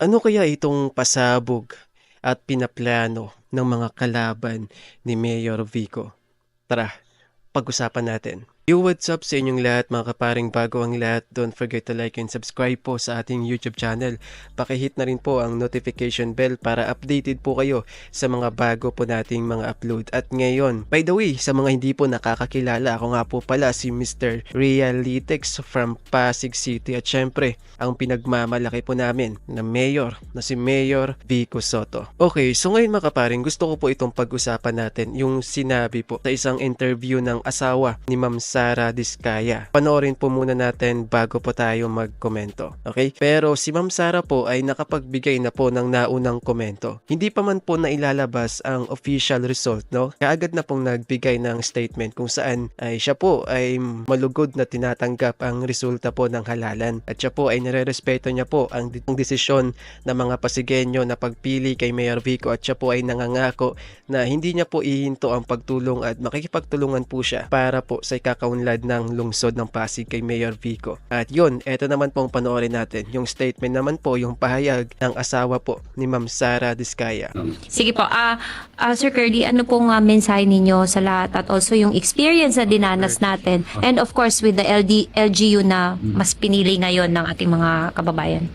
Ano kaya itong pasabog at pinaplano ng mga kalaban ni Mayor Vico? Tara, pag-usapan natin. What's up sa inyong lahat mga kaparing bago ang lahat. Don't forget to like and subscribe po sa ating YouTube channel. Pakihit na rin po ang notification bell para updated po kayo sa mga bago po nating mga upload. At ngayon, by the way, sa mga hindi po nakakakilala, ako nga po pala si Mr. Realitex from Pasig City. At syempre, ang pinagmamalaki po namin na mayor na si Mayor Vico Soto. Okay, so ngayon mga kaparing, gusto ko po itong pag-usapan natin yung sinabi po sa isang interview ng asawa ni Ma'am Sara Diskaya. Panoorin po muna natin bago po tayo magkomento. Okay? Pero si Ma'am Sara po ay nakapagbigay na po ng naunang komento. Hindi pa man po nailalabas ang official result, no? Kaagad na pong nagbigay ng statement kung saan ay siya po ay malugod na tinatanggap ang resulta po ng halalan. At siya po ay nare-respeto niya po ang desisyon ng mga Pasigueño na pagpili kay Mayor Vico at siya po ay nangangako na hindi niya po ihinto ang pagtulong at makikipagtulungan po siya para po sa ikakaunlad ng lungsod ng Pasig kay Mayor Vico. At yun, eto naman pong panoorin natin. Yung statement naman po, yung pahayag ng asawa po ni Ma'am Sara Diskaya. Sige po, Sir Curly, ano pong mensahe ninyo sa lahat at also yung experience na dinanas natin and of course with the LGU na mas pinili ngayon ng ating mga kababayan?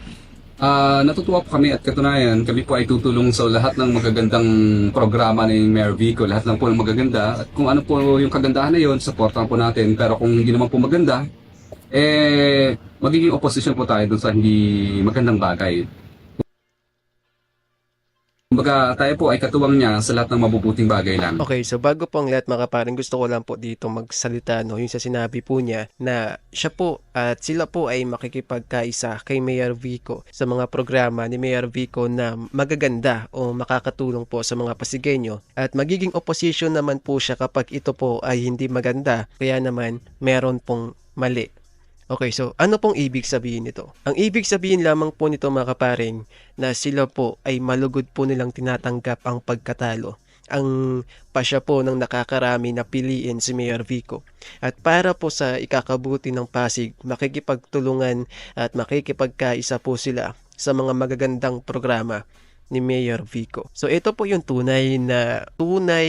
Natutuwa po kami at katunayan, kami po ay tutulong sa lahat ng magagandang programa ni Mayor Vico. Lahat lang po ng magaganda. At kung ano po yung kagandahan na yun, supportan po natin. Pero kung hindi naman po maganda, magiging opposition po tayo dun sa hindi magandang bagay. Kumbaga tayo po ay katuwang niya sa lahat ng mabubuting bagay lang. Okay, so bago po ang lahat mga kaparing, gusto ko lang po dito magsalita, no, yung sa sinabi po niya na siya po at sila po ay makikipagkaisa kay Mayor Vico sa mga programa ni Mayor Vico na magaganda o makakatulong po sa mga Pasigueño at magiging opposition naman po siya kapag ito po ay hindi maganda, kaya naman meron pong mali. Okay, so ano pong ibig sabihin nito? Ang ibig sabihin lamang po nito mga kaparing na sila po ay malugod po nilang tinatanggap ang pagkatalo. Ang pasya po ng nakakarami na piliin si Mayor Vico. At para po sa ikakabuti ng Pasig, makikipagtulungan at makikipagkaisa po sila sa mga magagandang programa ni Mayor Vico. So ito po yung tunay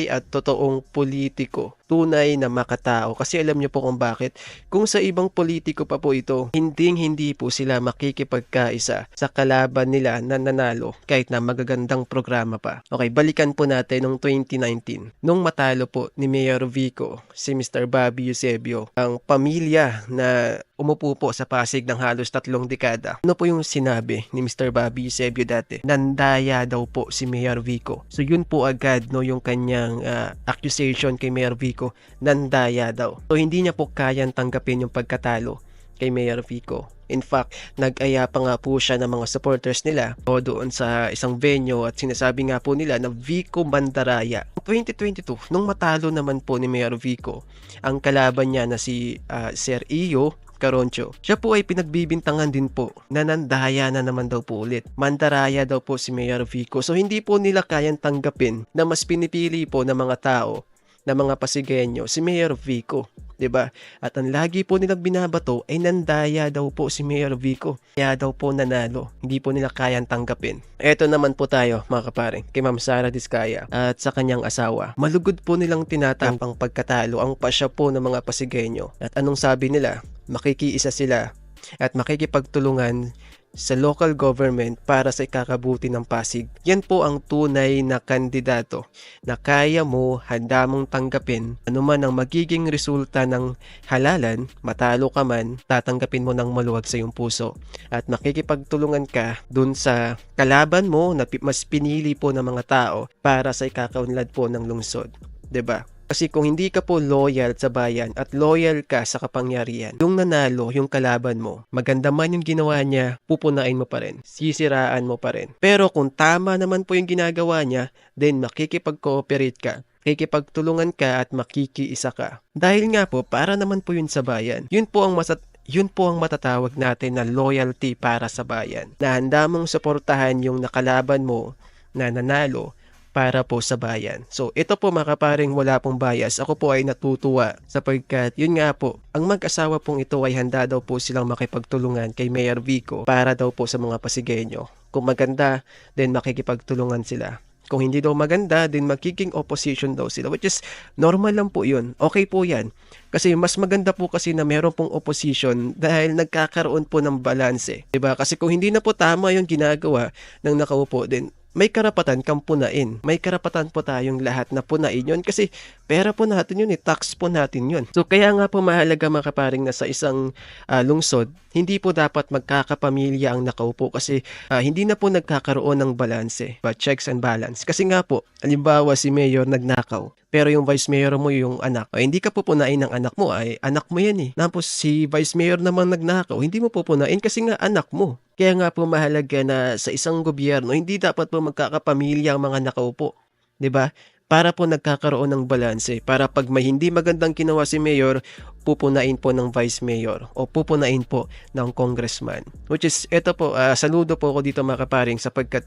at totoong politiko. Tunay na makatao. Kasi alam niyo po kung bakit. Kung sa ibang politiko pa po ito, hindi po sila makikipagkaisa sa kalaban nila na nanalo kahit na magagandang programa pa. Okay, balikan po natin noong 2019. Nung matalo po ni Mayor Vico, si Mr. Bobby Eusebio, ang pamilya na umupo po sa Pasig ng halos 3 dekada. Ano po yung sinabi ni Mr. Bobby Eusebio dati? Nandaya daw po si Mayor Vico. So yun po agad no yung kanyang accusation kay Mayor Vico, nandaya daw. So hindi niya po kayang tanggapin yung pagkatalo kay Mayor Vico. In fact, nag-aya pa nga po siya ng mga supporters nila o doon sa isang venue at sinasabi nga po nila na Vico Mandaraya. 2022, nung matalo naman po ni Mayor Vico, ang kalaban niya na si Sir Iyo Caroncho, siya po ay pinagbibintangan din po na nandaya na naman daw po ulit. Mandaraya daw po si Mayor Vico. So hindi po nila kayang tanggapin na mas pinipili po ng mga tao, ng mga Pasigueño, si Mayor Vico. 'Di ba? At ang lagi po nilang binabato ay nandaya daw po si Mayor Vico. Kaya daw po nanalo. Hindi po nila kayang tanggapin. Eto naman po tayo mga kaparing kay Ma'am Sara Diskaya at sa kanyang asawa. Malugod po nilang tinatanggap ang pagkatalo, ang pasya po ng mga Pasigueño. At anong sabi nila? Makikiisa sila at makikipagtulungan sa local government para sa ikakabuti ng Pasig. Yan po ang tunay na kandidato na kaya mo, handa mong tanggapin anuman ang magiging resulta ng halalan, matalo ka man, tatanggapin mo ng maluwag sa iyong puso at makikipagtulungan ka dun sa kalaban mo na mas pinili po ng mga tao para sa ikakaunlad po ng lungsod. 'Di ba? Kasi kung hindi ka po loyal sa bayan at loyal ka sa kapangyarihan, yung nanalo, yung kalaban mo, maganda man yung ginawa niya, pupunain mo pa rin, sisiraan mo pa rin. Pero kung tama naman po yung ginagawa niya, then makikipag-cooperate ka, makikipagtulungan ka at makikiisa ka. Dahil nga po, para naman po yun sa bayan. Yun po ang matatawag natin na loyalty para sa bayan. Na handa mong suportahan yung nakalaban mo na nanalo para po sa bayan. So ito po mga kaparing wala pong bias. Ako po ay natutuwa sapagkat yun nga po, ang mag-asawa pong ito ay handa daw po silang makipagtulungan kay Mayor Vico para daw po sa mga Pasigueño. Kung maganda, then makikipagtulungan sila. Kung hindi daw maganda, then magiging opposition daw sila. Which is, normal lang po yun. Okay po yan. Kasi mas maganda po kasi na meron pong opposition dahil nagkakaroon po ng balanse. Diba? Kasi kung hindi na po tama yung ginagawa ng nakaupo, then may karapatan kang punain. May karapatan po tayong lahat na punain yun kasi pera po natin yun, tax po natin yun. So kaya nga po mahalaga mga kaparing na sa isang lungsod, hindi po dapat magkakapamilya ang nakaupo kasi hindi na po nagkakaroon ng balanse, checks and balance. Kasi nga po, halimbawa si Mayor nagnakaw, pero yung Vice Mayor mo yung anak, hindi ka pupunain ng anak mo, ay anak mo yan eh. Tapos si Vice Mayor naman nagnakaw, hindi mo pupunain kasi nga anak mo. Kaya nga po mahalaga na sa isang gobyerno, hindi dapat po magkakapamilya ang mga nakaupo. 'Di ba? Para po nagkakaroon ng balanse. Para pag may hindi magandang ginawa si Mayor, pupunain po ng Vice Mayor o pupunain po ng Congressman. Which is, ito po, saludo po ako dito mga kaparing sapagkat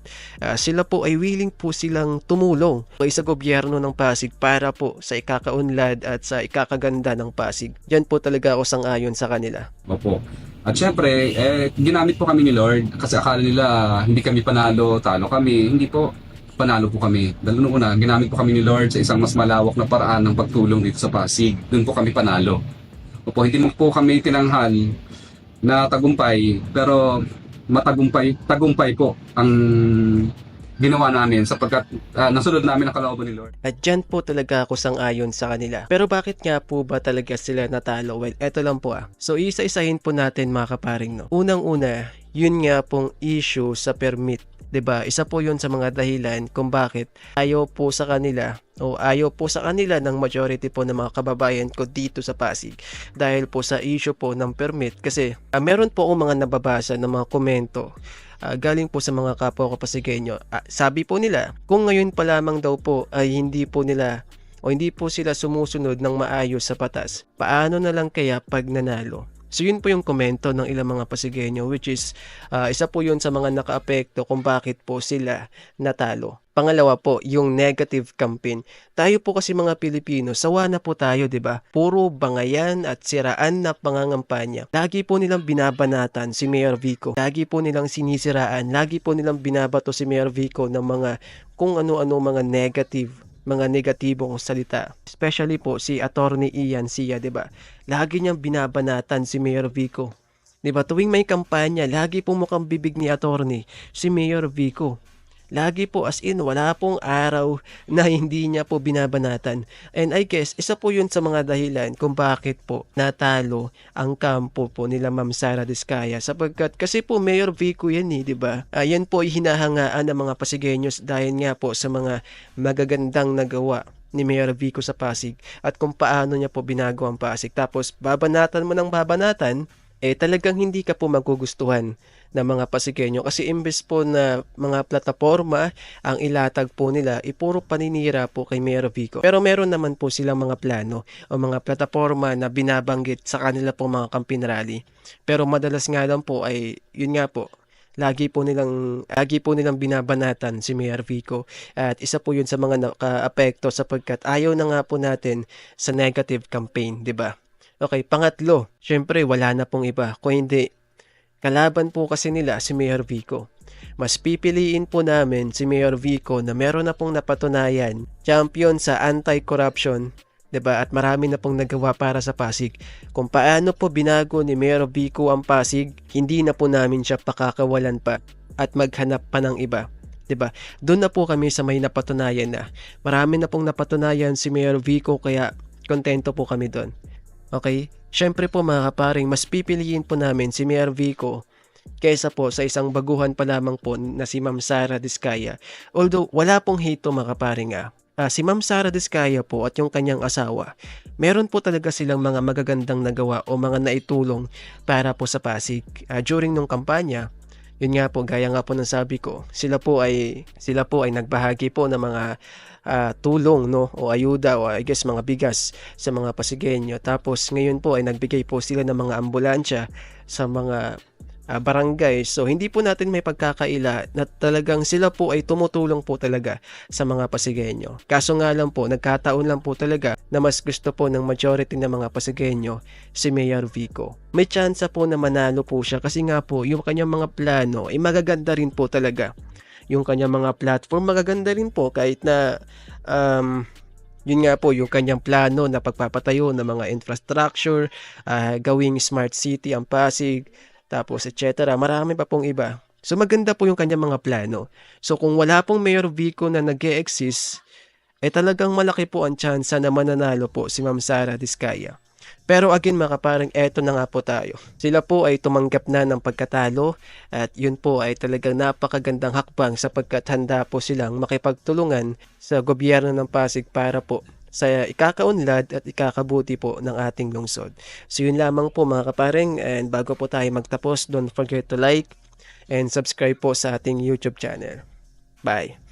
sila po ay willing po silang tumulong sa gobyerno ng Pasig para po sa ikakaunlad at sa ikakaganda ng Pasig. Diyan po talaga ako sang-ayon sa kanila. Opo. At syempre, ginamit po kami ni Lord kasi akala nila hindi kami panalo, talo kami. Hindi po, panalo po kami. Dahil noong una, ginamit po kami ni Lord sa isang mas malawak na paraan ng pagtulong dito sa Pasig. Doon po kami panalo. Opo, hindi mo po kami tinanghal na tagumpay, pero tagumpay po ang ginawa namin sapagkat nasunod namin ang kalooban ni Lord. At dyan po talaga ako sang-ayon sa kanila. Pero bakit nga po ba talaga sila natalo? Well, eto lang po So, isa-isahin po natin mga kaparing, no? Unang-una, yun nga pong issue sa permit. 'Di ba? Isa po 'yun sa mga dahilan kung bakit ayaw po sa kanila ng majority po ng mga kababayan ko dito sa Pasig dahil po sa issue po ng permit kasi meron po akong mga nababasa ng mga komento galing po sa mga kapwa ko Pasigueño. Sabi po nila, kung ngayon pa lamang daw po ay hindi po sila sumusunod ng maayos sa batas, paano na lang kaya pag nanalo? So yun po yung komento ng ilang mga Pasigueño which is isa po yun sa mga nakaapekto kung bakit po sila natalo. Pangalawa po, yung negative campaign. Tayo po kasi mga Pilipino, sawa na po tayo, 'di ba? Puro bangayan at siraan na pangangampanya. Lagi po nilang binabanatan si Mayor Vico. Lagi po nilang sinisiraan, lagi po nilang binabato si Mayor Vico ng mga kung ano-ano mga negatibong salita. Especially po si Attorney Ian Sia, 'di ba? Lagi niyang binabanatan si Mayor Vico. 'Di ba? Tuwing may kampanya, lagi po mukhang bibig ni Attorney si Mayor Vico. Lagi po as in wala pong araw na hindi niya po binabanatan. And I guess isa po 'yun sa mga dahilan kung bakit po natalo ang kampo po nila Ma'am Sara Diskaya sapagkat kasi po Mayor Vico yan 'di ba? Yan po ay hinahangaan ng mga Pasigueños dahil nga po sa mga magagandang nagawa ni Mayor Vico sa Pasig at kung paano niya po binago ang Pasig. Tapos babanatan mo ng babanatan, talagang hindi ka po magugustuhan ng mga Pasigueño kasi imbes po na mga plataforma ang ilatag po nila, puro paninira po kay Mayor Vico. Pero meron naman po silang mga plano o mga plataforma na binabanggit sa kanila po mga campaign rally. Pero madalas nga lang po ay yun nga po, lagi po nilang binabanatan si Mayor Vico at isa po yun sa mga nakaapekto sapagkat ayaw na nga po natin sa negative campaign, 'di ba? Okay, pangatlo, syempre wala na pong iba kung hindi kalaban po kasi nila si Mayor Vico. Mas pipiliin po namin si Mayor Vico na meron na pong napatunayan, champion sa anti-corruption, 'di ba? At marami na pong nagawa para sa Pasig. Kung paano po binago ni Mayor Vico ang Pasig, hindi na po namin siya pakakawalan pa at maghanap pa ng iba. 'Di ba? Doon na po kami sa may napatunayan na. Marami na pong napatunayan si Mayor Vico kaya kontento po kami doon. Okay? Syempre po mga kaparing, mas pipiliin po namin si Mayor Vico kaysa po sa isang baguhan pa lamang po na si Ma'am Sara Diskaya. Although wala pong hate mga kaparing si Ma'am Sara Diskaya po at yung kanyang asawa, meron po talaga silang mga magagandang nagawa o mga naitulong para po sa Pasig. During nung kampanya, yun nga po, gaya nga po ng sabi ko, sila po ay nagbahagi po ng mga tulong o ayuda o I guess mga bigas sa mga Pasigueño. Tapos ngayon po ay nagbigay po sila ng mga ambulansya sa mga barangay. So hindi po natin may pagkakaila na talagang sila po ay tumutulong po talaga sa mga Pasigueño. Kaso nga lang po, nagkataon lang po talaga na mas gusto po ng majority ng mga Pasigueño si Mayor Vico. May tsansa po na manalo po siya kasi nga po yung kanyang mga plano ay magaganda rin po talaga. Yung kanyang mga platform magaganda rin po kahit na yun nga po yung kanyang plano na pagpapatayo ng mga infrastructure, gawing smart city ang Pasig, tapos etc. Marami pa pong iba. So maganda po yung kanyang mga plano. So kung wala pong Mayor Vico na nag-e-exist, talagang malaki po ang tsansa na mananalo po si Ma'am Sara Diskaya. Pero again mga kapareng, eto na nga po tayo. Sila po ay tumanggap na ng pagkatalo at yun po ay talagang napakagandang hakbang sapagkat handa po silang makipagtulungan sa gobyerno ng Pasig para po sa ikakaunlad at ikakabuti po ng ating lungsod. So yun lamang po mga kapareng, and bago po tayo magtapos, don't forget to like and subscribe po sa ating YouTube channel. Bye!